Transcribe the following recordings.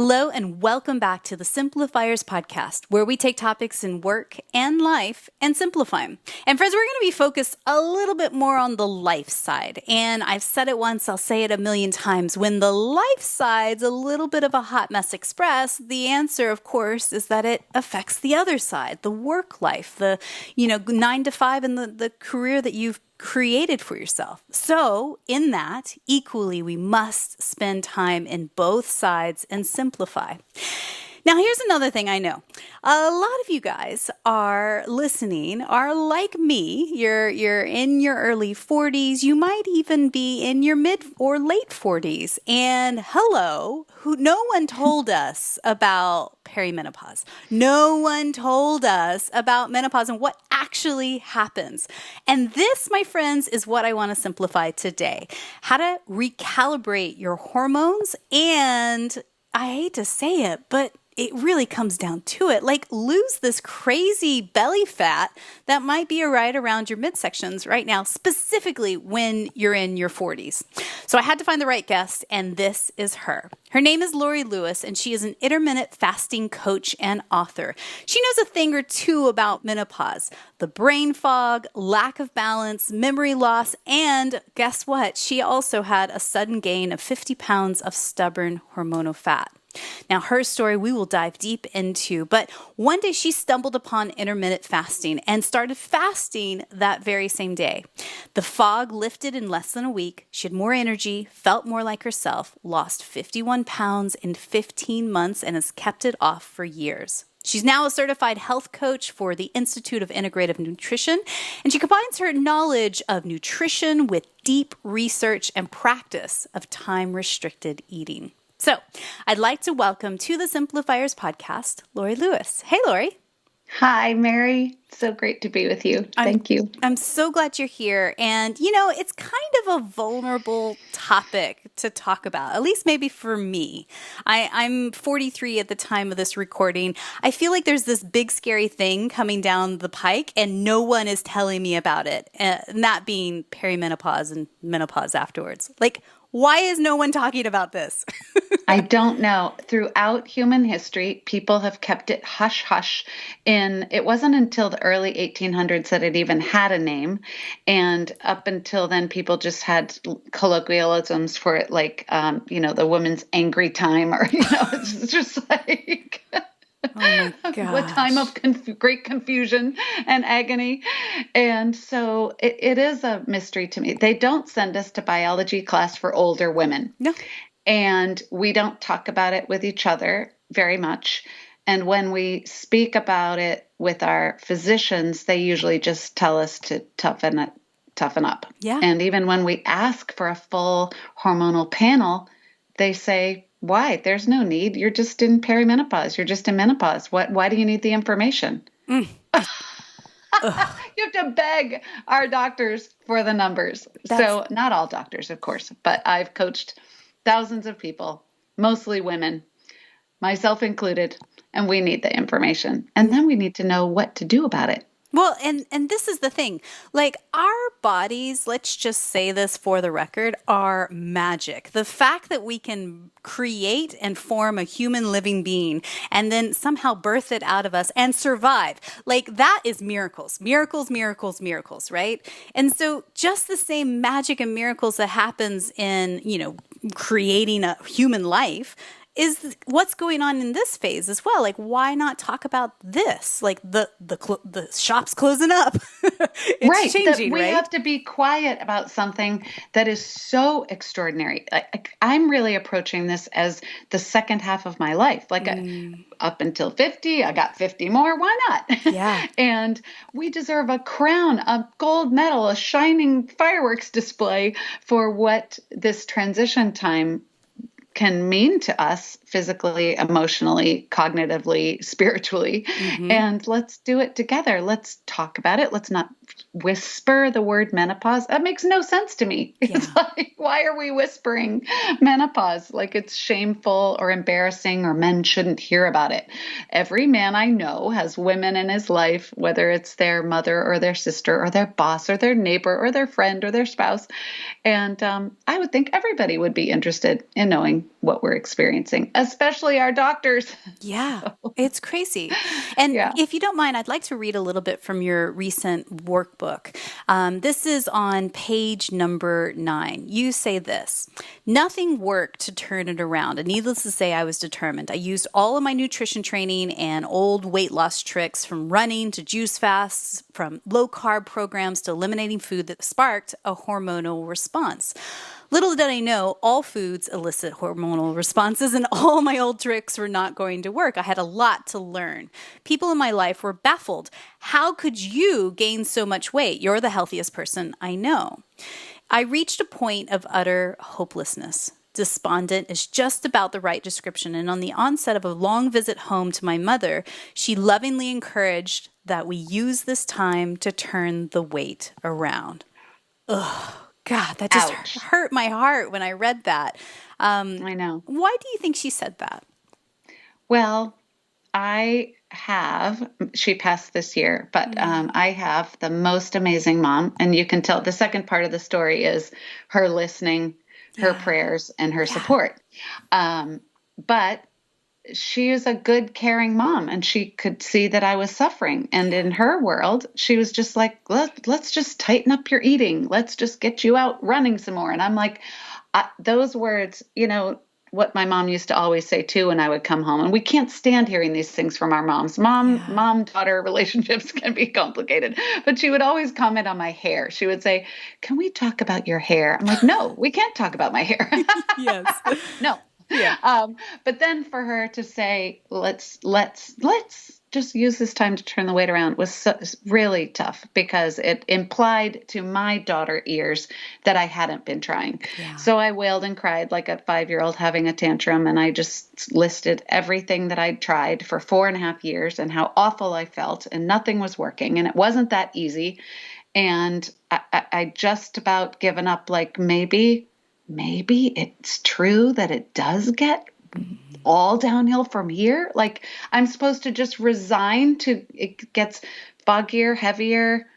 Hello and welcome back to the Simplifiers podcast, where we take topics in work and life and simplify them. And friends, we're going to be focused a little bit more on the life side. And I've said it once, I'll say it a million times. When the life side's a little bit of a hot mess express, the answer, of course, is that it affects the other side, the work life, the 9 to 5 and the career that you've created for yourself. So in that, equally, we must spend time in both sides and simplify. Now, here's another thing I know. A lot of you guys are listening, are like me. You're in your early 40s. You might even be in your mid or late 40s. And hello, no one told us about perimenopause. No one told us about menopause and what actually happens. And this, my friends, is what I want to simplify today. How to recalibrate your hormones, and I hate to say it, but it really comes down to it. Like, lose this crazy belly fat that might be right around your midsections right now, specifically when you're in your 40s. So I had to find the right guest, and this is her. Her name is Laurie Lewis, and she is an intermittent fasting coach and author. She knows a thing or two about menopause, the brain fog, lack of balance, memory loss, and guess what? She also had a sudden gain of 50 pounds of stubborn hormonal fat. Now, her story we will dive deep into, but one day she stumbled upon intermittent fasting and started fasting that very same day. The fog lifted in less than a week. She had more energy, felt more like herself, lost 51 pounds in 15 months, and has kept it off for years. She's now a certified health coach for the Institute of Integrative Nutrition, and she combines her knowledge of nutrition with deep research and practice of time-restricted eating. So I'd like to welcome to the Simplifiers podcast, Laurie Lewis. Hey, Laurie. Hi, Mary. So great to be with you. Thank you. I'm so glad you're here. And, it's kind of a vulnerable topic to talk about, at least maybe for me. I'm 43 at the time of this recording. I feel like there's this big, scary thing coming down the pike, and no one is telling me about it, and that being perimenopause and menopause afterwards. Like, why is no one talking about this? I don't know. Throughout human history, people have kept it hush hush. It wasn't until the early 1800s that it even had a name. And up until then, people just had colloquialisms for it, like, the woman's angry time, or, it's just like... Oh my gosh. A time of great confusion and agony. And so it is a mystery to me. They don't send us to biology class for older women. No. And we don't talk about it with each other very much. And when we speak about it with our physicians, they usually just tell us to toughen up. Yeah. And even when we ask for a full hormonal panel, they say, why? There's no need. You're just in perimenopause. You're just in menopause. Why do you need the information? You have to beg our doctors for the numbers. So not all doctors, of course, but I've coached thousands of people, mostly women, myself included, and we need the information. And then we need to know what to do about it. Well, and this is the thing, like our bodies, let's just say this for the record, are magic. The fact that we can create and form a human living being and then somehow birth it out of us and survive, like that is miracles, miracles, miracles, miracles, right? And so just the same magic and miracles that happens in, creating a human life is what's going on in this phase as well. Like, why not talk about this? Like the shop's closing up. It's right. changing, we right? have to be quiet about something that is so extraordinary. I'm really approaching this as the second half of my life. Like up until 50, I got 50 more. Why not? Yeah. And we deserve a crown, a gold medal, a shining fireworks display for what this transition time can mean to us physically, emotionally, cognitively, spiritually. Mm-hmm. And let's do it together. Let's talk about it. Let's not whisper the word menopause. That makes no sense to me. Yeah. It's like, why are we whispering menopause? Like it's shameful or embarrassing or men shouldn't hear about it. Every man I know has women in his life, whether it's their mother or their sister or their boss or their neighbor or their friend or their spouse. And I would think everybody would be interested in knowing experiencing what we're experiencing, especially our doctors. Yeah, So, it's crazy. And yeah. if you don't mind, I'd like to read a little bit from your recent workbook. This is on page number 9. You say this: nothing worked to turn it around. And needless to say, I was determined. I used all of my nutrition training and old weight loss tricks, from running to juice fasts, from low carb programs to eliminating food that sparked a hormonal response. Little did I know, all foods elicit hormonal responses, and all my old tricks were not going to work. I had a lot to learn. People in my life were baffled. How could you gain so much weight? You're the healthiest person I know. I reached a point of utter hopelessness. Despondent is just about the right description. And on the onset of a long visit home to my mother, she lovingly encouraged that we use this time to turn the weight around. Ugh, God, that just Ouch. hurt my heart when I read that. I know. Why do you think she said that? Well, she passed this year, but I have the most amazing mom. And you can tell the second part of the story is her listening, her Yeah. prayers, and her Yeah. support. But she is a good, caring mom, and she could see that I was suffering. And in her world, she was just like, let's just tighten up your eating. Let's just get you out running some more. And I'm like, those words, what my mom used to always say too when I would come home. And we can't stand hearing these things from our moms. Yeah. Mom-daughter relationships can be complicated. But she would always comment on my hair. She would say, "Can we talk about your hair?" I'm like, "No, we can't talk about my hair." Yes. No. Yeah. But then for her to say, let's just use this time to turn the weight around was really tough, because it implied to my daughter ears that I hadn't been trying. Yeah. So I wailed and cried like a 5-year-old having a tantrum. And I just listed everything that I'd tried for 4.5 years and how awful I felt, and nothing was working. And it wasn't that easy. And I just about given up, like, maybe it's true that it does get all downhill from here. Like, I'm supposed to just resign to it gets foggier, heavier,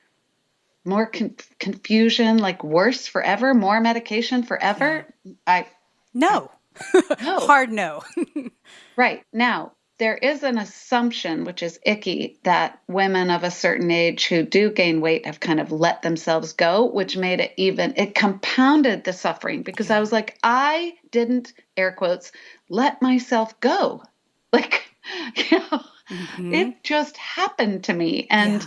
more confusion, like worse forever, more medication Yeah. forever. I No. no. Hard no. Right. Now, there is an assumption, which is icky, that women of a certain age who do gain weight have kind of let themselves go, which made it compounded the suffering, because I Yeah. was like, I didn't, air quotes, let myself go. Like, you know, Mm-hmm. it just happened to me. Yeah.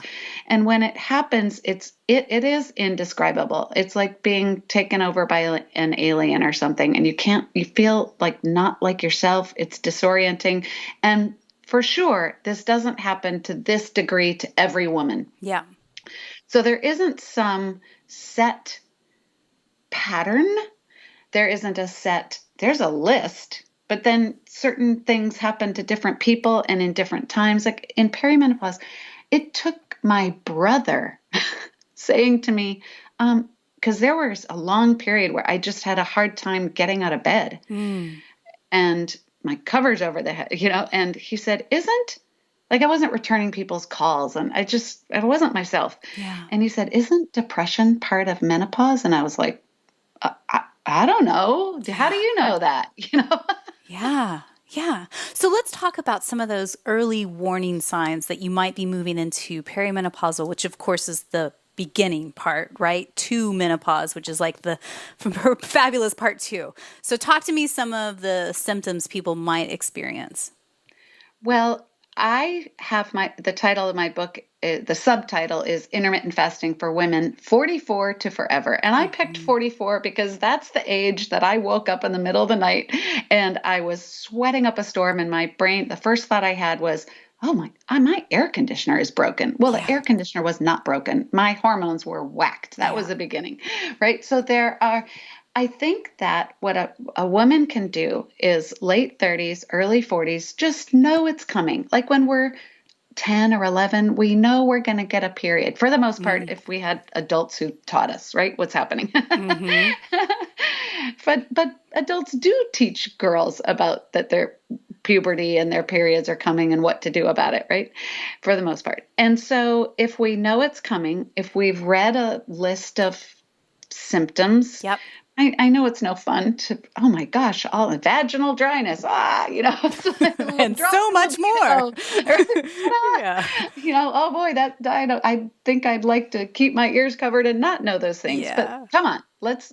And when it happens, it is indescribable. It's like being taken over by an alien or something, and you feel like not like yourself. It's disorienting. And for sure, this doesn't happen to this degree to every woman. Yeah. So there isn't some set pattern. There's a list, but then certain things happen to different people and in different times. Like in perimenopause, it took my brother saying to me, because there was a long period where I just had a hard time getting out of bed, Mm. and my covers over the head, and he said, isn't, like, I wasn't returning people's calls, and I wasn't myself. Yeah. And he said, isn't depression part of menopause? And I was like, I don't know. How Yeah. do you know that? Yeah. Yeah. So let's talk about some of those early warning signs that you might be moving into perimenopausal, which of course is the beginning part, right? To menopause, which is like the fabulous part 2. So talk to me some of the symptoms people might experience. Well, the title of my book, the subtitle is Intermittent Fasting for Women 44 to Forever. And I picked Mm-hmm. 44 because that's the age that I woke up in the middle of the night and I was sweating up a storm in my brain. The first thought I had was, oh my air conditioner is broken. Well, the Yeah. air conditioner was not broken. My hormones were whacked. That was Yeah. the beginning, right? So I think that what a woman can do is late 30s, early 40s, just know it's coming. Like when we're 10 or 11, we know we're going to get a period. For the most part, Mm. if we had adults who taught us, right, what's happening. Mm-hmm. But adults do teach girls about that their puberty and their periods are coming and what to do about it, right? For the most part. And so if we know it's coming, if we've read a list of symptoms. Yep. I know it's no fun to, oh my gosh, all the vaginal dryness, it's like And drop so the much more. libido. Ta-da! Yeah. Oh boy, I think I'd like to keep my ears covered and not know those things. But Yeah. come on, let's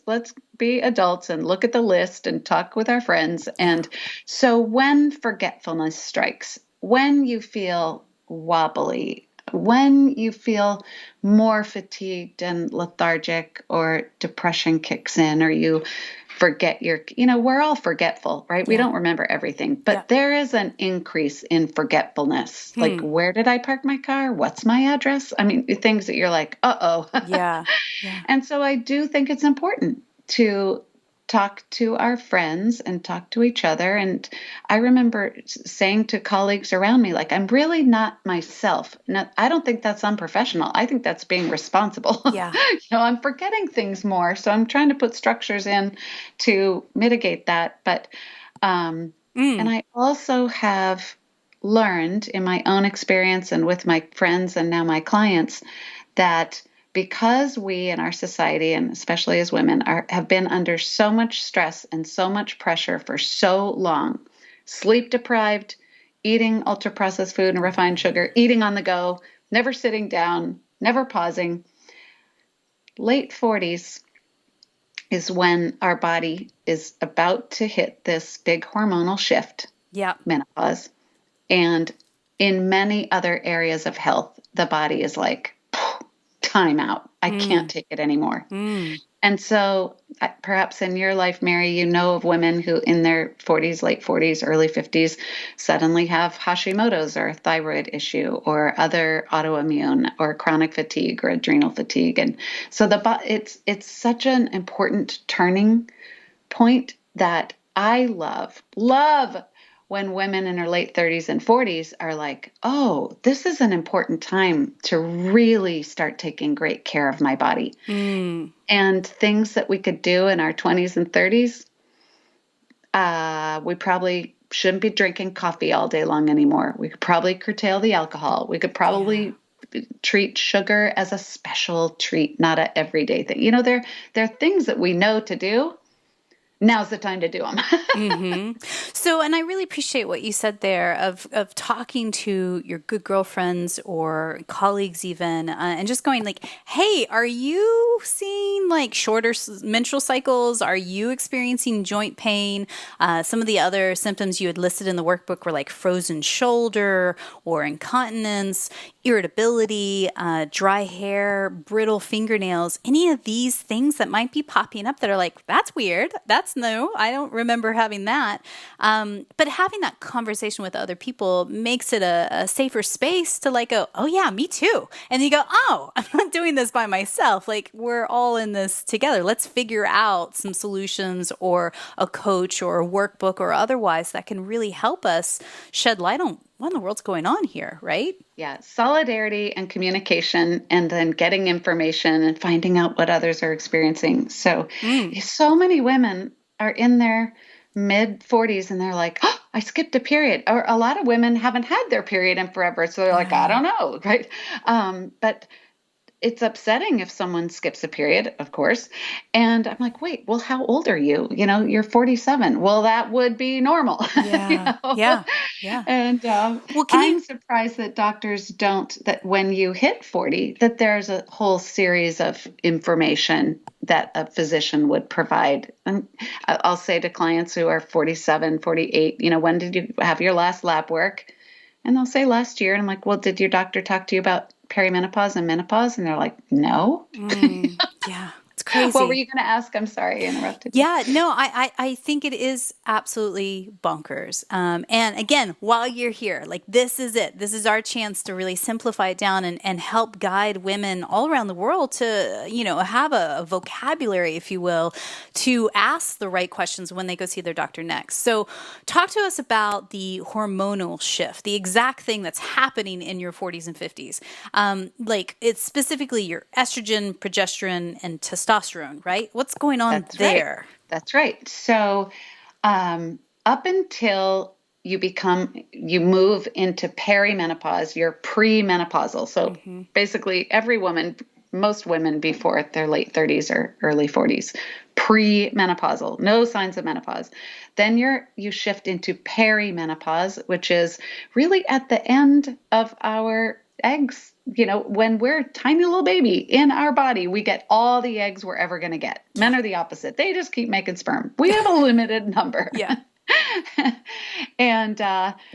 be adults and look at the list and talk with our friends. Yeah. And so when forgetfulness strikes, when you feel wobbly, when you feel more fatigued and lethargic, or depression kicks in, or you forget we're all forgetful, right? We Yeah. don't remember everything, Yeah. but there is an increase in forgetfulness. Like, where did I park my car? What's my address? I mean, things that you're like, uh-oh. Yeah. Yeah. And so I do think it's important to talk to our friends and talk to each other. And I remember saying to colleagues around me, like, I'm really not myself. Now, I don't think that's unprofessional. I think that's being responsible. Yeah. I'm forgetting things more. So I'm trying to put structures in to mitigate that. But, and I also have learned in my own experience and with my friends and now my clients that because we in our society, and especially as women, have been under so much stress and so much pressure for so long, sleep deprived, eating ultra processed food and refined sugar, eating on the go, never sitting down, never pausing, late 40s is when our body is about to hit this big hormonal shift, Yeah. menopause. And in many other areas of health, the body is like, time out. I can't take it anymore. And so perhaps in your life, Mary, you know of women who in their 40s, late 40s, early 50s suddenly have Hashimoto's or a thyroid issue or other autoimmune or chronic fatigue or adrenal fatigue. And so it's such an important turning point that I love when women in their late 30s and 40s are like, oh, this is an important time to really start taking great care of my body. And things that we could do in our 20s and 30s, we probably shouldn't be drinking coffee all day long anymore. We could probably curtail the alcohol. We could probably treat sugar as a special treat, not an everyday thing. There are things that we know to do. Now's the time to do them. So, and I really appreciate what you said there of talking to your good girlfriends or colleagues even, and just going like, hey, are you seeing like shorter menstrual cycles? Are you experiencing joint pain? Some of the other symptoms you had listed in the workbook were like frozen shoulder or incontinence, irritability, dry hair, brittle fingernails, any of these things that might be popping up that are like, that's weird. That's new. I don't remember having that. But having that conversation with other people makes it a safer space to like go, oh yeah, me too. And you go, oh, I'm not doing this by myself. Like we're all in this together. Let's figure out some solutions or a coach or a workbook or otherwise that can really help us shed light on what in the world's going on here, right? Yeah, solidarity and communication, and then getting information and finding out what others are experiencing. So many women are in their mid 40s and they're like, oh, I skipped a period. Or a lot of women haven't had their period in forever. So they're like, I don't know, right? But it's upsetting if someone skips a period, of course. And I'm like, wait, well, how old are you? You're 47. Well, that would be normal. Yeah. Yeah. Yeah. And Well, can you I'm surprised that doctors don't, that when you hit 40, that there's a whole series of information that a physician would provide. And I'll say to clients who are 47, 48, when did you have your last lab work? And they'll say last year. And I'm like, well, did your doctor talk to you about perimenopause and menopause? And they're like, no. yeah, it's crazy. What were you going to ask? I'm sorry, I interrupted you. Yeah, no, I think it is absolutely bonkers. And again, while you're here, like this is it. This is our chance to really simplify it down and help guide women all around the world to, have a vocabulary, if you will, to ask the right questions when they go see their doctor next. So talk to us about the hormonal shift, the exact thing that's happening in your 40s and 50s. Like it's specifically your estrogen, progesterone, and testosterone, right? What's going on That's right. there? That's right. So, up until you move into perimenopause, you're premenopausal. So basically every woman most women before their late 30s or early 40s, pre-menopausal, no signs of menopause. Then you shift into perimenopause, which is really at the end of our eggs. When we're a tiny little baby in our body, we get all the eggs we're ever going to get. Men are the opposite. They just keep making sperm. We have a limited number. Yeah. And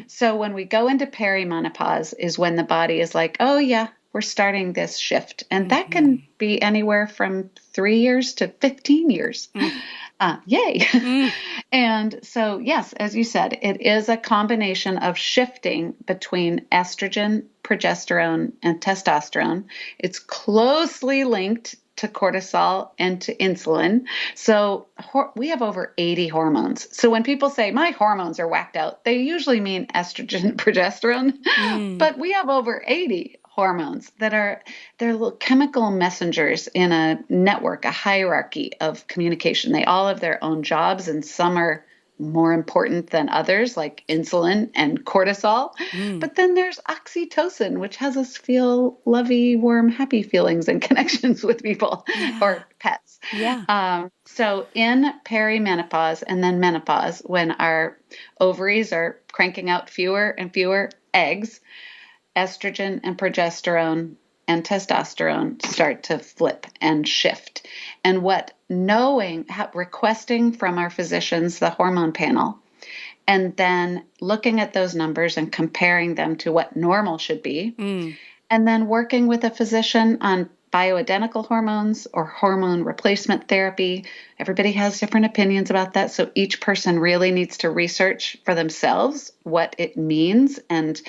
so when we go into perimenopause is when the body is like, oh yeah, we're starting this shift. And that can be anywhere from 3 years to 15 years. Yay. And so, yes, as you said, it is a combination of shifting between estrogen, progesterone, and testosterone. It's closely linked to cortisol and to insulin. So we have over 80 hormones. So when people say my hormones are whacked out, they usually mean estrogen and progesterone, but we have over 80 hormones they're little chemical messengers in a network, a hierarchy of communication. They all have their own jobs, and some are more important than others, like insulin and cortisol. But then there's oxytocin, which has us feel lovey, warm, happy feelings and connections with people or pets. Yeah. So in perimenopause and then menopause, when our ovaries are cranking out fewer and fewer eggs, estrogen and progesterone and testosterone start to flip and shift. And requesting from our physicians the hormone panel, and then looking at those numbers and comparing them to what normal should be, and then working with a physician on bioidentical hormones or hormone replacement therapy. Everybody has different opinions about that. So each person really needs to research for themselves what it means and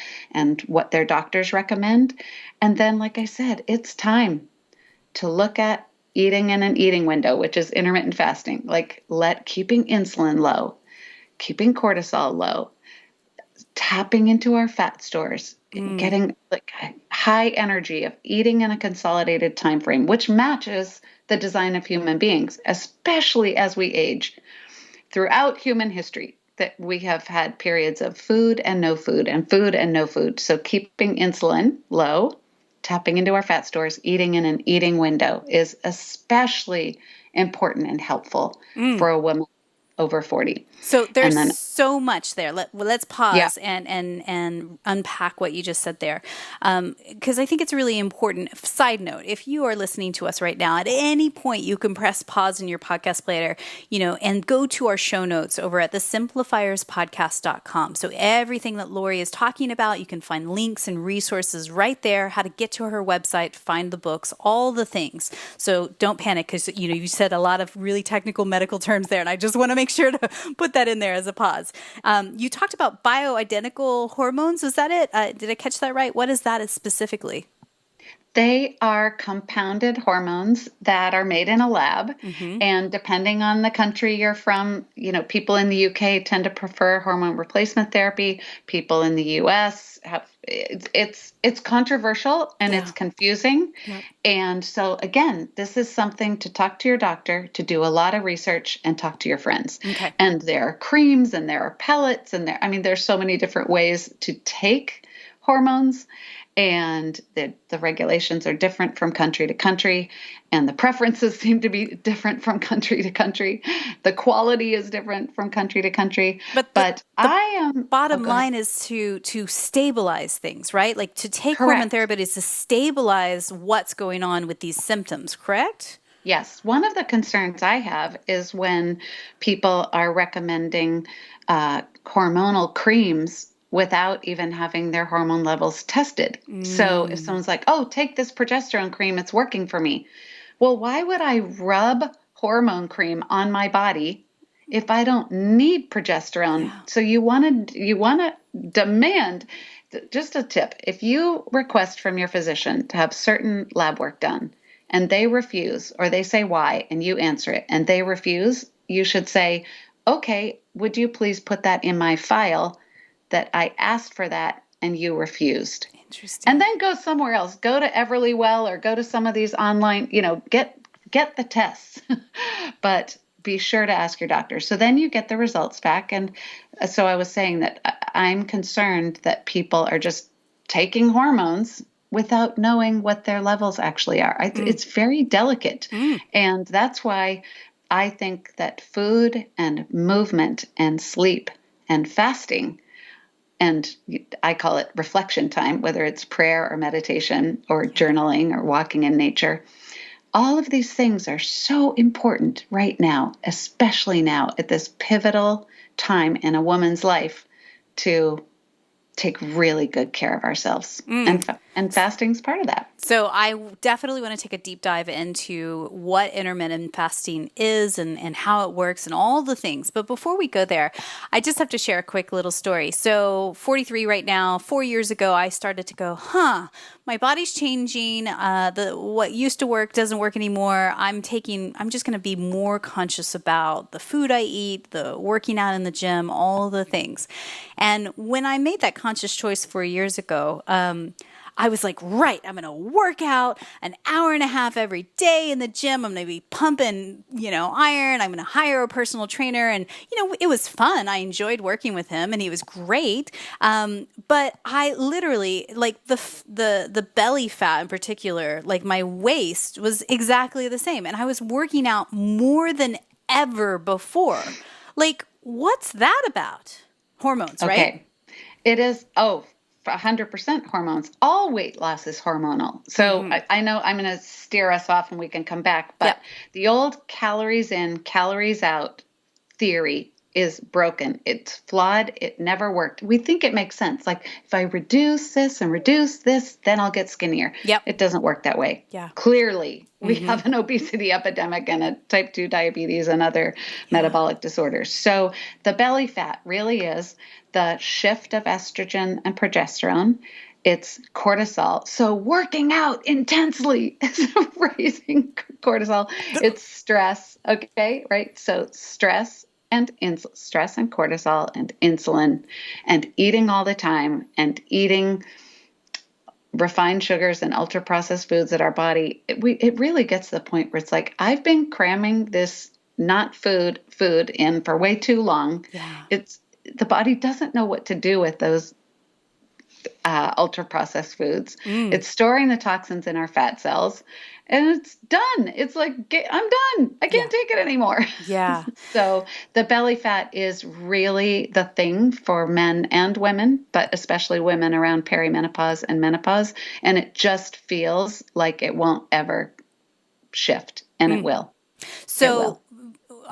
what their doctors recommend. And then, like I said, it's time to look at eating in an eating window, which is intermittent fasting, like keeping insulin low, keeping cortisol low, tapping into our fat stores, getting like high energy of eating in a consolidated time frame, which matches the design of human beings, especially as we age. Throughout human history, that we have had periods of food and no food and food and no food. So keeping insulin low, tapping into our fat stores, eating in an eating window is especially important and helpful for a woman over 40. So And there's then, so much there. Let's yeah, pause and unpack what you just said there, because I think it's really important. Side note: if you are listening to us right now, at any point you can press pause in your podcast player, and go to our show notes over at thesimplifierspodcast.com. So everything that Laurie is talking about, you can find links and resources right there. How to get to her website, find the books, all the things. So don't panic, because you said a lot of really technical medical terms there, and I just want to make sure to put that in there as a pause. You talked about bioidentical hormones. Was that it? Did I catch that right? What is that specifically? they are compounded hormones that are made in a lab. And depending on the country you're from, people in the UK tend to prefer hormone replacement therapy. People in the US it's controversial and it's confusing. Yep. And so again, this is something to talk to your doctor, to do a lot of research and talk to your friends. Okay. And there are creams and there are pellets and there's so many different ways to take hormones. And the regulations are different from country to country, and the preferences seem to be different from country to country. The quality is different from country to country. But But I am bottom go ahead. line is to stabilize things, right? Like to take hormone Correct. therapy is to stabilize what's going on with these symptoms, correct? Yes. One of the concerns I have is when people are recommending hormonal creams without even having their hormone levels tested. So if someone's like, oh, take this progesterone cream, it's working for me. Well, why would I rub hormone cream on my body if I don't need progesterone? Yeah. So you want to demand, just a tip, if you request from your physician to have certain lab work done and they refuse, or they say why, and you answer it and they refuse, you should say, okay, would you please put that in my file that I asked for that and you refused? Interesting. And then go somewhere else. Go to Everlywell or go to some of these online, get the tests. But be sure to ask your doctor. So then you get the results back. And so I was saying that I'm concerned that people are just taking hormones without knowing what their levels actually are. It's very delicate. And that's why I think that food and movement and sleep and fasting, and I call it reflection time, whether it's prayer or meditation or journaling or walking in nature, all of these things are so important right now, especially now at this pivotal time in a woman's life, to take really good care of ourselves. And fasting's part of that. So I definitely want to take a deep dive into what intermittent fasting is and how it works and all the things. But before we go there, I just have to share a quick little story. So 43 right now, 4 years ago, I started to go, my body's changing. What used to work doesn't work anymore. I'm just going to be more conscious about the food I eat, the working out in the gym, all the things. And when I made that conscious choice 4 years ago, I was like, right, I'm going to work out an hour and a half every day in the gym. I'm going to be pumping, iron. I'm going to hire a personal trainer. And, it was fun. I enjoyed working with him and he was great. But I literally, like the belly fat in particular, like my waist was exactly the same. And I was working out more than ever before. Like, what's that about? Hormones, right? Okay. It is, 100% hormones. All weight loss is hormonal. So I know I'm going to steer us off and we can come back, but the old calories in, calories out theory is broken. It's flawed. It never worked. We think it makes sense. Like if I reduce this and reduce this, then I'll get skinnier. Yep. It doesn't work that way. Yeah. Clearly, we have an obesity epidemic and a type 2 diabetes and other metabolic disorders. So the belly fat really is the shift of estrogen and progesterone. It's cortisol. So working out intensely is raising cortisol. It's stress. Okay, right? So stress and cortisol and insulin and eating all the time and eating refined sugars and ultra processed foods that our body, it really gets to the point where it's like, I've been cramming this not food in for way too long. Yeah. The body doesn't know what to do with those ultra processed foods. It's storing the toxins in our fat cells and it's done. It's like, I'm done. I can't take it anymore. Yeah. So the belly fat is really the thing for men and women, but especially women around perimenopause and menopause. And it just feels like it won't ever shift, and it will. So it will.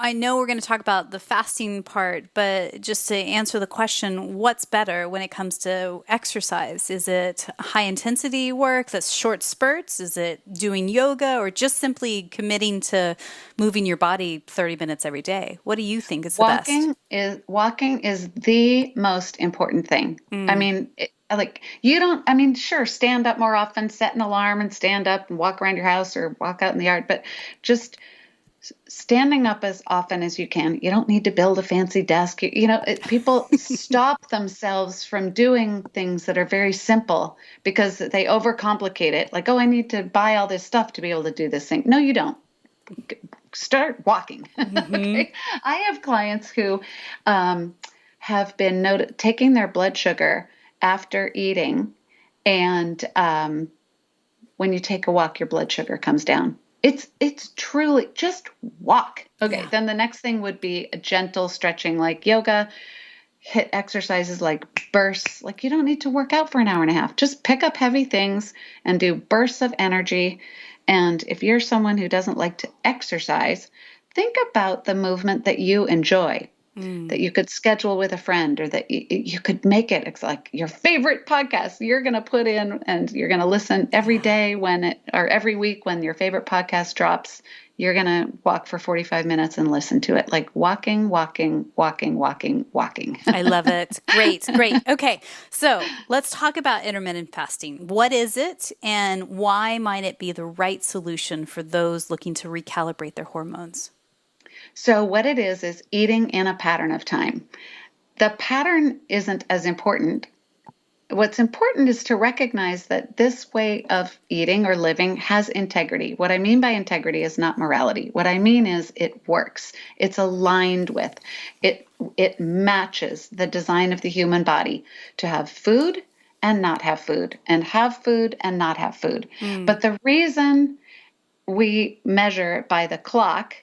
I know we're going to talk about the fasting part, but just to answer the question, what's better when it comes to exercise? Is it high intensity work that's short spurts? Is it doing yoga or just simply committing to moving your body 30 minutes every day? What do you think is the best? Walking is the most important thing. I mean, sure, stand up more often, set an alarm and stand up and walk around your house or walk out in the yard, but just standing up as often as you can. You don't need to build a fancy desk. People stop themselves from doing things that are very simple because they overcomplicate it. Like, I need to buy all this stuff to be able to do this thing. No, you don't. Start walking. Okay. I have clients who have been taking their blood sugar after eating, and when you take a walk, your blood sugar comes down. It's truly just walk. Okay. Yeah. Then the next thing would be a gentle stretching like yoga, hit exercises like bursts. Like you don't need to work out for an hour and a half. Just pick up heavy things and do bursts of energy. And if you're someone who doesn't like to exercise, think about the movement that you enjoy. That you could schedule with a friend, or that you could make it. It's like your favorite podcast you're going to put in and you're going to listen every day or every week when your favorite podcast drops. You're going to walk for 45 minutes and listen to it. Like walking. I love it. Great. Okay. So let's talk about intermittent fasting. What is it and why might it be the right solution for those looking to recalibrate their hormones? So what it is eating in a pattern of time. The pattern isn't as important. What's important is to recognize that this way of eating or living has integrity. What I mean by integrity is not morality. What I mean is it works. It's aligned with, it matches the design of the human body to have food and not have food, and have food and not have food. Mm. But the reason we measure by the clock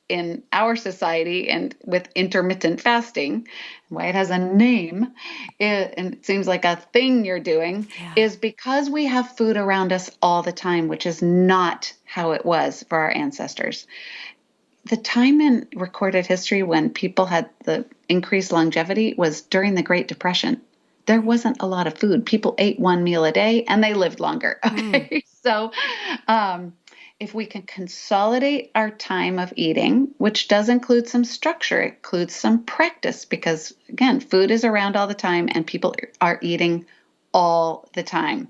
in our society and with intermittent fasting, why it has a name, and it seems like a thing you're doing, Yeah. is because we have food around us all the time, which is not how it was for our ancestors. The time in recorded history when people had the increased longevity was during the Great Depression. There wasn't a lot of food. People ate one meal a day and they lived longer. Okay. So, if we can consolidate our time of eating, which does include some structure, it includes some practice, because again, food is around all the time and people are eating all the time.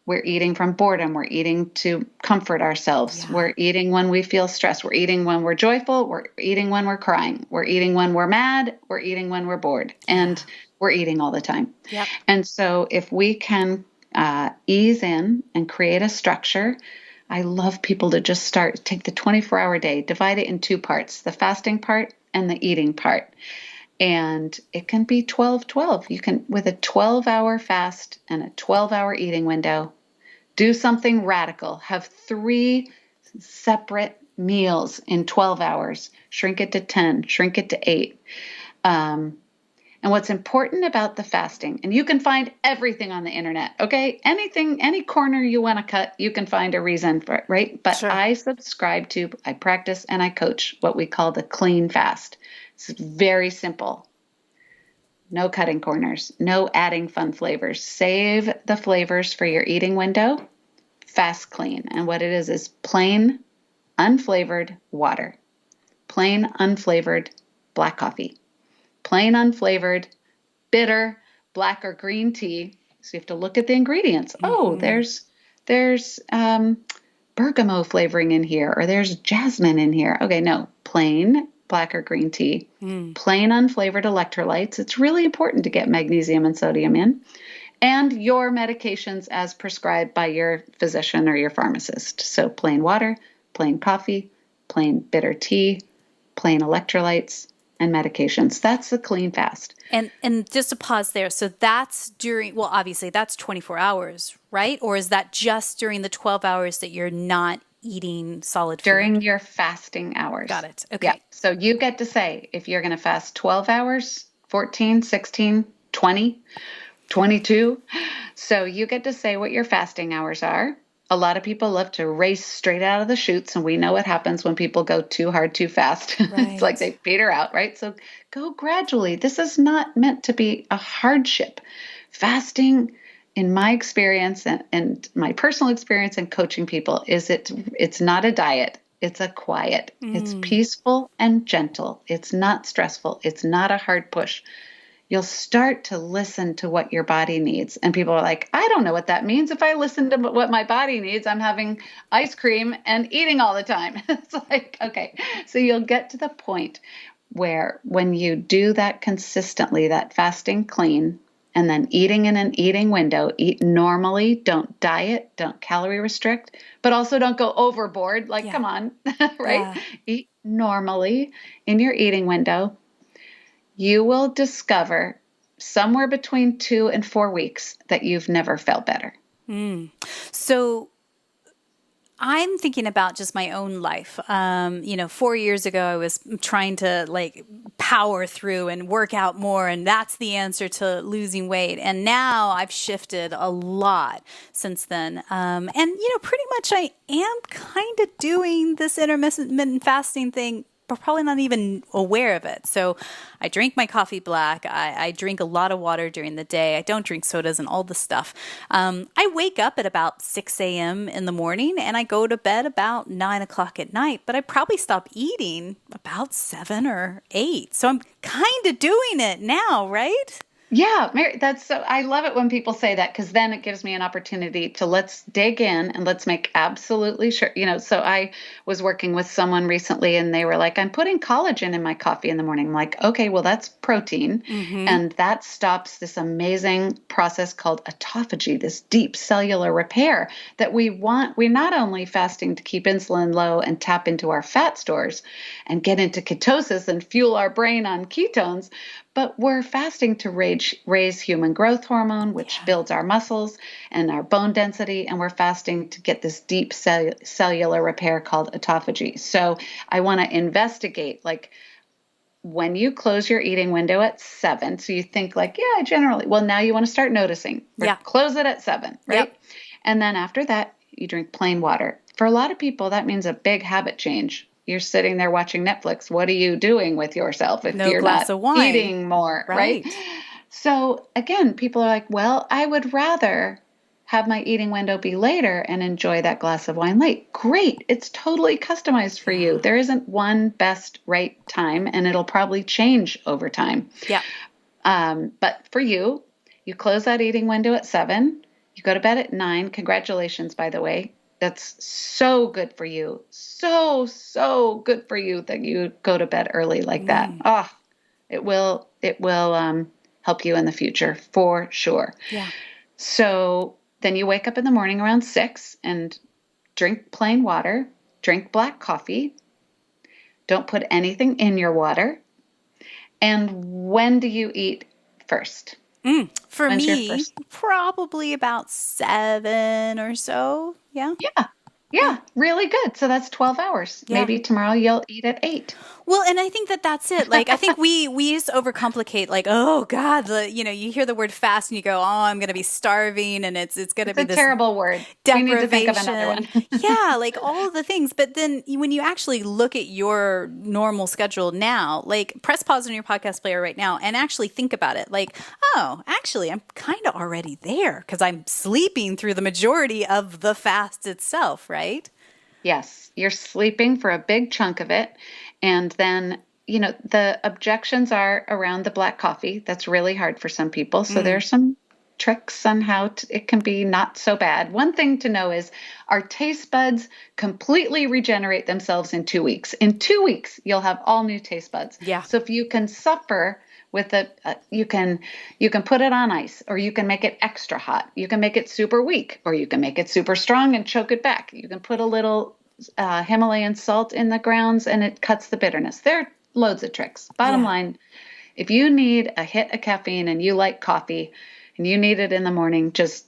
We're eating from boredom. We're eating to comfort ourselves. Yeah. We're eating when we feel stressed. We're eating when we're joyful. We're eating when we're crying. We're eating when we're mad. We're eating when we're bored. And we're eating all the time. Yep. And so if we can ease in and create a structure, I love people to just take the 24-hour day, divide it in two parts, the fasting part and the eating part. And it can be 12-12. You can, with a 12-hour fast and a 12-hour eating window, do something radical. Have 3 separate meals in 12 hours. Shrink it to 10, shrink it to 8. And what's important about the fasting, and you can find everything on the internet, okay? Anything, any corner you want to cut, you can find a reason for it, right? But Sure. I practice, and I coach what we call the clean fast. It's very simple. No cutting corners, no adding fun flavors. Save the flavors for your eating window. Fast clean. And what it is plain, unflavored water, plain, unflavored black coffee, plain, unflavored bitter black or green tea. So you have to look at the ingredients. Oh, there's bergamot flavoring in here, or there's jasmine in here. Okay, no, plain black or green tea, plain unflavored electrolytes. It's really important to get magnesium and sodium in, and your medications as prescribed by your physician or your pharmacist. So plain water, plain coffee, plain bitter tea, plain electrolytes, and medications. That's the clean fast. And just to pause there. So that's well, obviously that's 24 hours, right? Or is that just during the 12 hours that you're not eating solid food? During your fasting hours. Got it. Okay. Yeah. So you get to say if you're going to fast 12 hours, 14, 16, 20, 22. So you get to say what your fasting hours are. A lot of people love to race straight out of the chutes, and we know what happens when people go too hard, too fast. Right. It's like they peter out, right? So go gradually. This is not meant to be a hardship. Fasting, in my experience and my personal experience in coaching people, it's not a diet. It's a quiet. It's peaceful and gentle. It's not stressful. It's not a hard push. You'll start to listen to what your body needs. And people are like, I don't know what that means. If I listen to what my body needs, I'm having ice cream and eating all the time. It's like, okay. So you'll get to the point where when you do that consistently, that fasting clean, and then eating in an eating window, eat normally, don't diet, don't calorie restrict, but also don't go overboard. Like, come on, right? Yeah. Eat normally in your eating window. You will discover somewhere between 2 and 4 weeks that you've never felt better. So I'm thinking about just my own life. 4 years ago, I was trying to power through and work out more, and that's the answer to losing weight. And now I've shifted a lot since then. And pretty much I am kind of doing this intermittent fasting thing, but probably not even aware of it. So I drink my coffee black. I drink a lot of water during the day. I don't drink sodas and all the stuff. I wake up at about 6 a.m. in the morning and I go to bed about 9 o'clock at night, but I probably stop eating about 7 or 8. So I'm kind of doing it now, right? Yeah, Mary, I love it when people say that, because then it gives me an opportunity to let's dig in and let's make absolutely sure, so I was working with someone recently and they were like, I'm putting collagen in my coffee in the morning. I'm like, okay, well, that's protein. And that stops this amazing process called autophagy, this deep cellular repair that we want. We're not only fasting to keep insulin low and tap into our fat stores and get into ketosis and fuel our brain on ketones, but we're fasting to raise which raise human growth hormone, which builds our muscles and our bone density. And we're fasting to get this deep cellular repair called autophagy. So I want to investigate, like, when you close your eating window at 7, so you think like, yeah, I generally, well, now you want to start noticing. Close it at 7, right? Yep. And then after that, you drink plain water. For a lot of people, that means a big habit change. You're sitting there watching Netflix. What are you doing with yourself if you're not eating more, right? So again, people are like, well, I would rather have my eating window be later and enjoy that glass of wine late. Great. It's totally customized for you. There isn't one best right time, and it'll probably change over time. Yeah. But for you, you close that eating window at 7, you go to bed at 9. Congratulations, by the way. That's so good for you. So good for you that you go to bed early like that. Oh, it will help you in the future for sure. Yeah. So then you wake up in the morning around 6 and drink plain water, drink black coffee. Don't put anything in your water. And when do you eat first? For me, probably about 7 or so. Yeah. Yeah, really good. So that's 12 hours. Yeah. Maybe tomorrow you'll eat at 8. Well, and I think that's it. Like, I think we used to overcomplicate, like, oh God, you hear the word fast and you go, oh, I'm going to be starving, and it's going to be this terrible word. Deprivation. We need to think of another one. Yeah, like all of the things. But then when you actually look at your normal schedule now, like press pause on your podcast player right now and actually think about it. Like, oh, actually, I'm kind of already there because I'm sleeping through the majority of the fast itself, right? Yes, you're sleeping for a big chunk of it. And then, the objections are around the black coffee. That's really hard for some people. So there's some tricks on how it can be not so bad. One thing to know is our taste buds completely regenerate themselves in 2 weeks. In 2 weeks, you'll have all new taste buds. Yeah. So if you can suffer with it, you can put it on ice, or you can make it extra hot. You can make it super weak, or you can make it super strong and choke it back. You can put a little Himalayan salt in the grounds and it cuts the bitterness. There are loads of tricks. Bottom line, if you need a hit of caffeine and you like coffee and you need it in the morning, just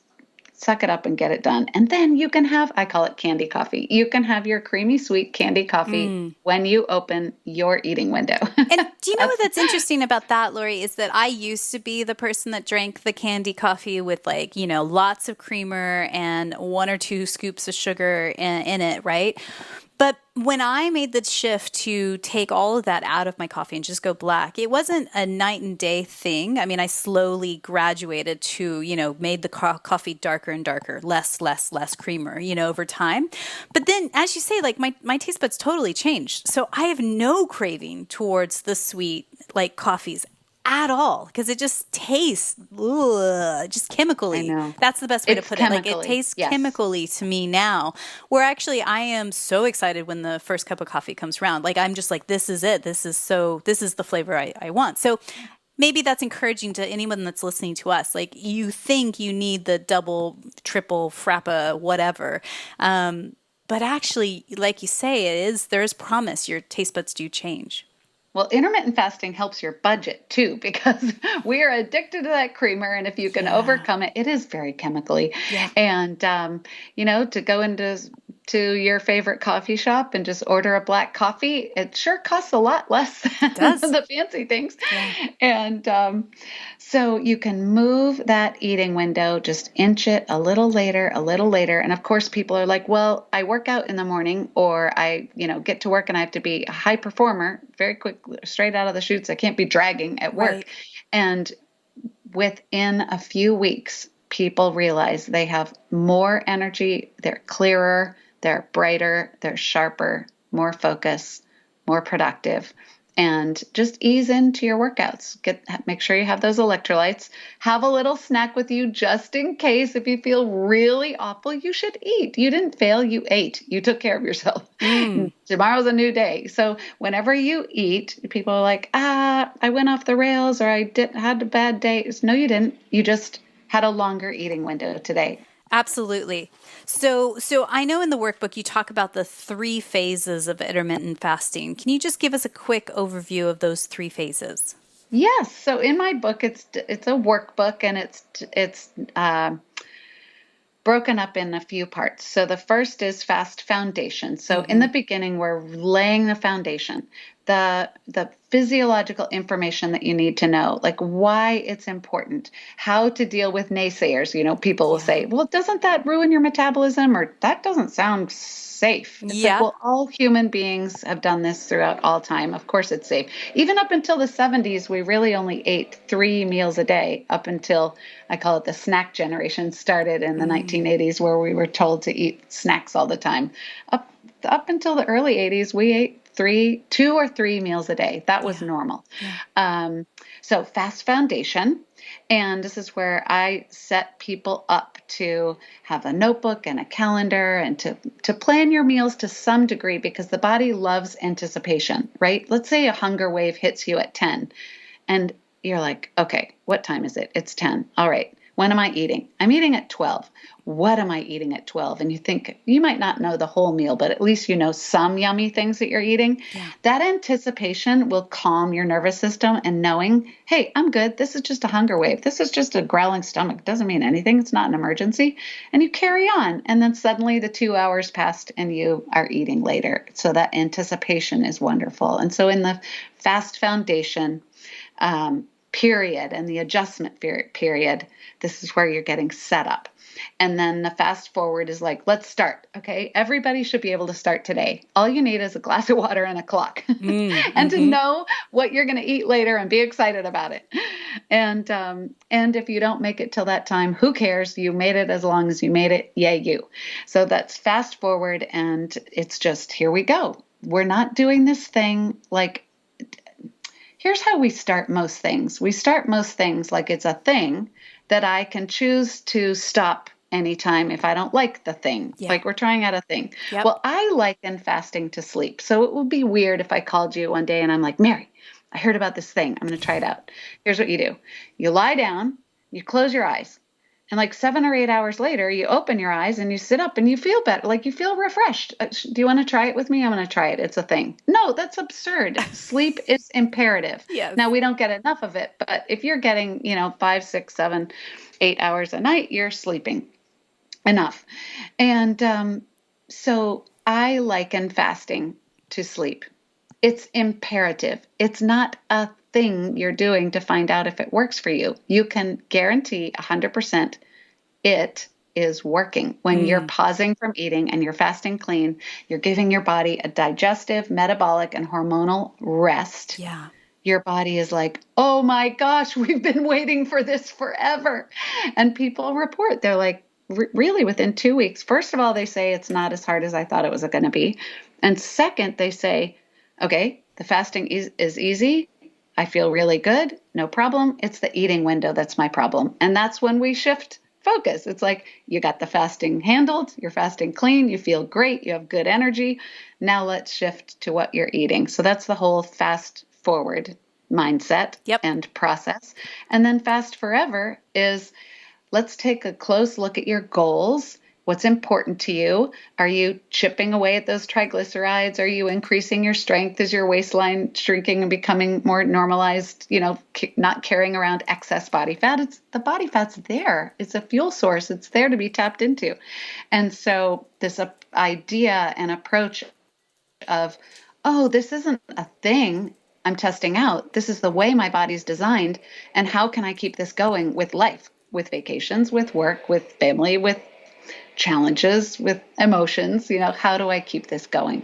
suck it up and get it done. And then you can have, I call it candy coffee. You can have your creamy sweet candy coffee when you open your eating window. And do you know what's interesting about that, Laurie, is that I used to be the person that drank the candy coffee with lots of creamer and 1 or 2 scoops of sugar in it, right? But when I made the shift to take all of that out of my coffee and just go black, it wasn't a night and day thing. I mean, I slowly graduated to, made the coffee darker and darker, less creamer, over time. But then, as you say, like my taste buds totally changed. So I have no craving towards the sweet, coffees at all, because it just tastes just chemically. I know. That's the best way to put it. Like, it tastes chemically to me now, where actually I am so excited when the first cup of coffee comes around. Like, I'm just like, this is it. This is the flavor I want. So maybe that's encouraging to anyone that's listening to us. Like, you think you need the double, triple, frappa, whatever. But actually, like you say, there's promise. Your taste buds do change. Well, intermittent fasting helps your budget too, because we are addicted to that creamer. And if you can overcome it, it is very chemically. Yeah. And, to go into your favorite coffee shop and just order a black coffee, it sure costs a lot less than the fancy things. Yeah. And so you can move that eating window, just inch it a little later. And of course, people are like, well, I work out in the morning, or I, get to work and I have to be a high performer very quick, straight out of the chutes. I can't be dragging at work. Right. And within a few weeks, people realize they have more energy, they're clearer, they're brighter, they're sharper, more focused, more productive. And just ease into your workouts. Make sure you have those electrolytes. Have a little snack with you just in case. If you feel really awful, you should eat. You didn't fail. You ate. You took care of yourself. Tomorrow's a new day. So whenever you eat, people are like, I went off the rails, or I had a bad day. No, you didn't. You just had a longer eating window today. Absolutely. So I know in the workbook you talk about the 3 phases of intermittent fasting. Can you just give us a quick overview of those 3 phases? Yes. So in my book, it's a workbook, and it's broken up in a few parts. So the first is fast foundation. So in the Mm-hmm. beginning, we're laying the foundation, the physiological information that you need to know, like why it's important, how to deal with naysayers. People will Yeah. say, "Well, doesn't that ruin your metabolism?" Or "That doesn't sound safe." It's like, Yeah. well, all human beings have done this throughout all time. Of course, it's safe. Even up until the 70s, we really only ate 3 meals a day. Up until, I call it, the snack generation started in the Mm. 1980s, where we were told to eat snacks all the time. Up up until the early 80s, we ate 2 or 3 meals a day. That was Yeah. normal. Yeah. Um, so fast foundation. And this is where I set people up to have a notebook and a calendar, and to plan your meals to some degree, because the body loves anticipation, right? Let's say a hunger wave hits you at 10, and you're like, okay, what time is it? It's 10. All right. When am I eating? I'm eating at 12. What am I eating at 12? And you think you might not know the whole meal, but at least you know some yummy things that you're eating. Yeah. That anticipation will calm your nervous system, and knowing, hey, I'm good. This is just a hunger wave. This is just a growling stomach. It doesn't mean anything. It's not an emergency. And you carry on. And then suddenly the 2 hours passed and you are eating later. So that anticipation is wonderful. And so in the fast foundation, period, and the adjustment period, this is where you're getting set up. And then the fast forward is like, let's start. Okay. Everybody should be able to start today. All you need is a glass of water and a clock, Mm. and to Mm-hmm. know what you're going to eat later and be excited about it. And if you don't make it till that time, who cares? You made it as long as you made it. Yay, you. So that's fast forward. And it's just, here we go. We're not doing this thing like, here's how we start most things. We start most things like it's a thing that I can choose to stop anytime if I don't like the thing. Yeah. Like we're trying out a thing. Yep. Well, I liken fasting to sleep. So it would be weird if I called you one day and I'm like, Mary, I heard about this thing. I'm going to try it out. Here's what you do: you lie down, you close your eyes. And like 7 or 8 hours later, you open your eyes and you sit up and you feel better, like you feel refreshed. Do you want to try it with me? I'm going to try it. It's a thing. No, that's absurd. Sleep is imperative. Yes. Now, we don't get enough of it, but if you're getting, 5, 6, 7, 8 hours a night, you're sleeping enough. And so I liken fasting to sleep. It's imperative. It's not a thing you're doing to find out if it works for you. You can guarantee 100% it is working. When you're Mm. pausing from eating and you're fasting clean, you're giving your body a digestive, metabolic, and hormonal rest. Yeah. Your body is like, oh my gosh, we've been waiting for this forever. And people report, they're like, really, within 2 weeks. First of all, they say it's not as hard as I thought it was going to be. And second, they say, okay, the fasting is easy. I feel really good. No problem. It's the eating window that's my problem. And that's when we shift focus. It's like, you got the fasting handled, you're fasting clean, you feel great, you have good energy. Now let's shift to what you're eating. So that's the whole fast forward mindset Yep. and process. And then fast forever is, let's take a close look at your goals. What's important to you? Are you chipping away at those triglycerides? Are you increasing your strength? Is your waistline shrinking and becoming more normalized? Not carrying around excess body fat. It's the body fat's there. It's a fuel source. It's there to be tapped into. And so this idea and approach of, oh, this isn't a thing I'm testing out. This is the way my body's designed. And how can I keep this going with life, with vacations, with work, with family, with challenges, with emotions? How do I keep this going?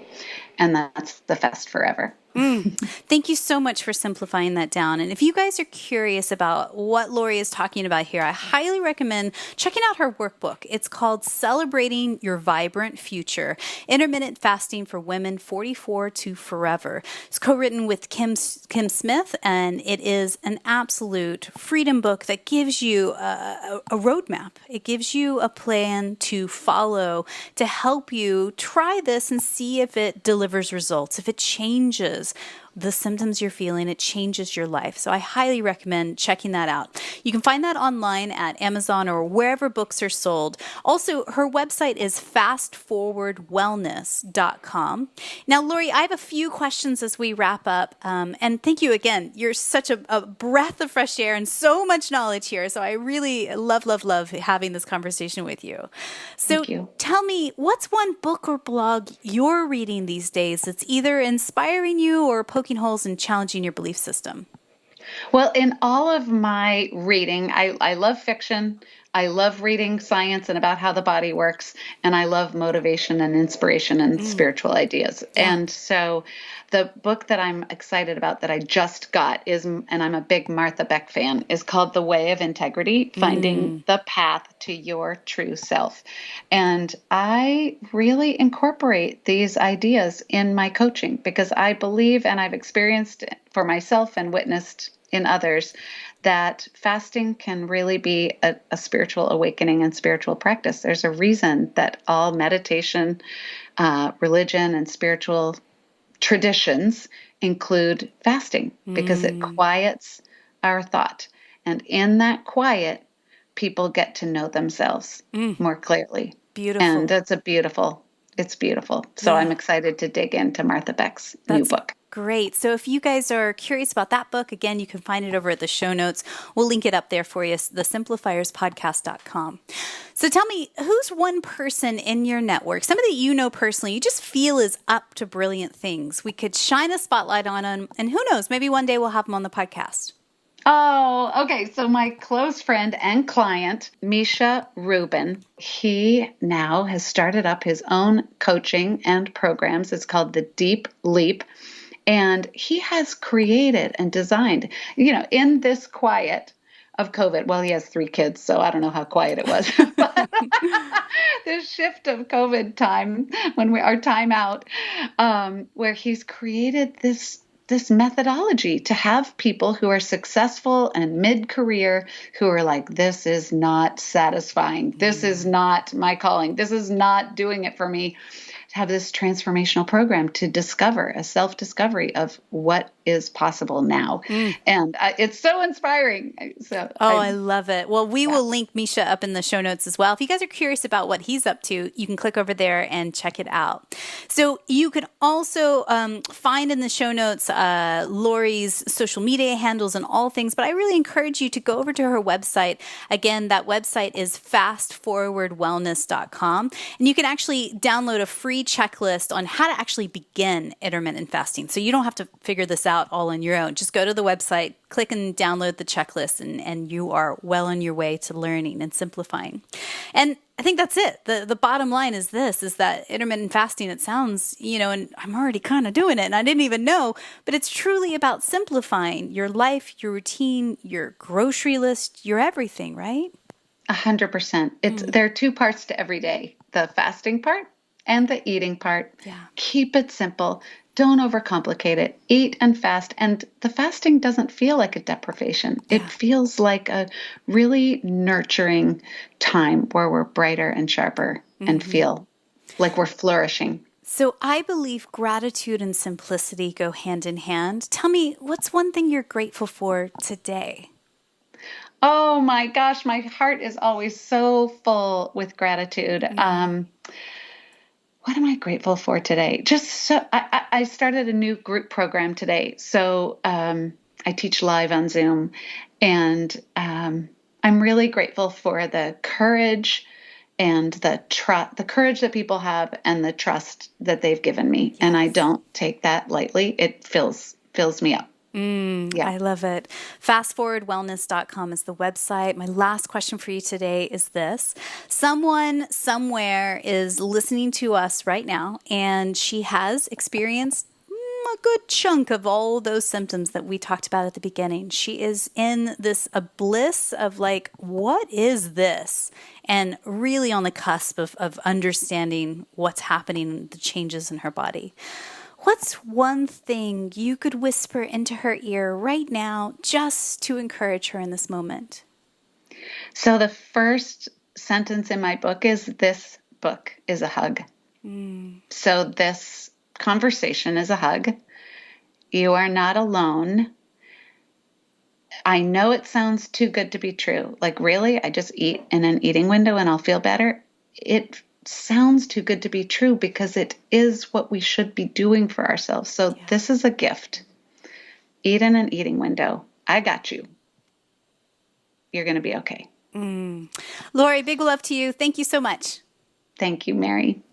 And that's the fast forever. Mm. Thank you so much for simplifying that down. And if you guys are curious about what Laurie is talking about here, I highly recommend checking out her workbook. It's called Celebrating Your Vibrant Future, Intermittent Fasting for Women 44 to Forever. It's co-written with Kim Smith, and it is an absolute freedom book that gives you a roadmap. It gives you a plan to follow to help you try this and see if it delivers results, if it changes the symptoms you're feeling. It changes your life. So I highly recommend checking that out. You can find that online at Amazon or wherever books are sold. Also, her website is fastforwardwellness.com. Now, Laurie, I have a few questions as we wrap up. And thank you again. You're such a breath of fresh air and so much knowledge here. So I really love having this conversation with you. So Thank you. tell me, what's one book or blog you're reading these days that's either inspiring you or poking holes and challenging your belief system? Well, in all of my reading, I love fiction. I love reading science and about how the body works. And I love motivation and inspiration and spiritual ideas. Yeah. And so the book that I'm excited about that I just got is, and I'm a big Martha Beck fan, is called The Way of Integrity, Finding the Path to Your True Self. And I really incorporate these ideas in my coaching because I believe, and I've experienced for myself and witnessed in others, that fasting can really be a spiritual awakening and spiritual practice. There's a reason that all meditation, religion, and spiritual traditions include fasting because it quiets our thought. And in that quiet, people get to know themselves more clearly. Beautiful. And it's beautiful. So Yeah. I'm excited to dig into Martha Beck's new book. Great. So if you guys are curious about that book, again, you can find it over at the show notes. We'll link it up there for you, thesimplifierspodcast.com. So tell me, who's one person in your network, somebody that you know personally, you just feel is up to brilliant things? We could shine a spotlight on them, and who knows, maybe one day we'll have them on the podcast. Oh, okay. So my close friend and client, Misha Rubin, he now has started up his own coaching and programs. It's called the Deep Leap. And he has created and designed, in this quiet of COVID. Well, he has 3 kids, so I don't know how quiet it was. But this shift of COVID time, when our time out, where he's created this methodology to have people who are successful and mid-career who are like, this is not satisfying. This is not my calling. This is not doing it for me. Have this transformational program to discover a self-discovery of what is possible now. And it's so inspiring. I love it. Well, we will link Misha up in the show notes as well. If you guys are curious about what he's up to, you can click over there and check it out. So you can also find in the show notes Laurie's social media handles and all things, but I really encourage you to go over to her website. Again, that website is fastforwardwellness.com, and you can actually download a free checklist on how to actually begin intermittent fasting. So you don't have to figure this out all on your own. Just go to the website, click and download the checklist, and you are well on your way to learning and simplifying. And I think that's it. The bottom line is that intermittent fasting, it sounds, and I'm already kind of doing it and I didn't even know, but it's truly about simplifying your life, your routine, your grocery list, your everything, right? 100%. There are 2 parts to every day, the fasting part and the eating part. Yeah. Keep it simple. Don't overcomplicate it. Eat and fast. And the fasting doesn't feel like a deprivation. Yeah. It feels like a really nurturing time where we're brighter and sharper and feel like we're flourishing. So I believe gratitude and simplicity go hand in hand. Tell me, what's one thing you're grateful for today? Oh my gosh, my heart is always so full with gratitude. What am I grateful for today? I started a new group program today. So I teach live on Zoom, and I'm really grateful for the courage and the courage that people have and the trust that they've given me. Yes. And I don't take that lightly. It fills me up. Yeah. I love it. Fastforwardwellness.com is the website. My last question for you today is this. Someone somewhere is listening to us right now, and she has experienced a good chunk of all those symptoms that we talked about at the beginning. She is in a bliss of like, what is this? And really on the cusp of understanding what's happening, the changes in her body. What's one thing you could whisper into her ear right now just to encourage her in this moment? So the first sentence in my book is, this book is a hug. So this conversation is a hug. You are not alone. I know it sounds too good to be true. Like, really? I just eat in an eating window and I'll feel better? It sounds too good to be true because it is what we should be doing for ourselves. So Yeah. this is a gift. Eat in an eating window. I got you. You're going to be okay. Laurie, big love to you. Thank you so much. Thank you, Mary.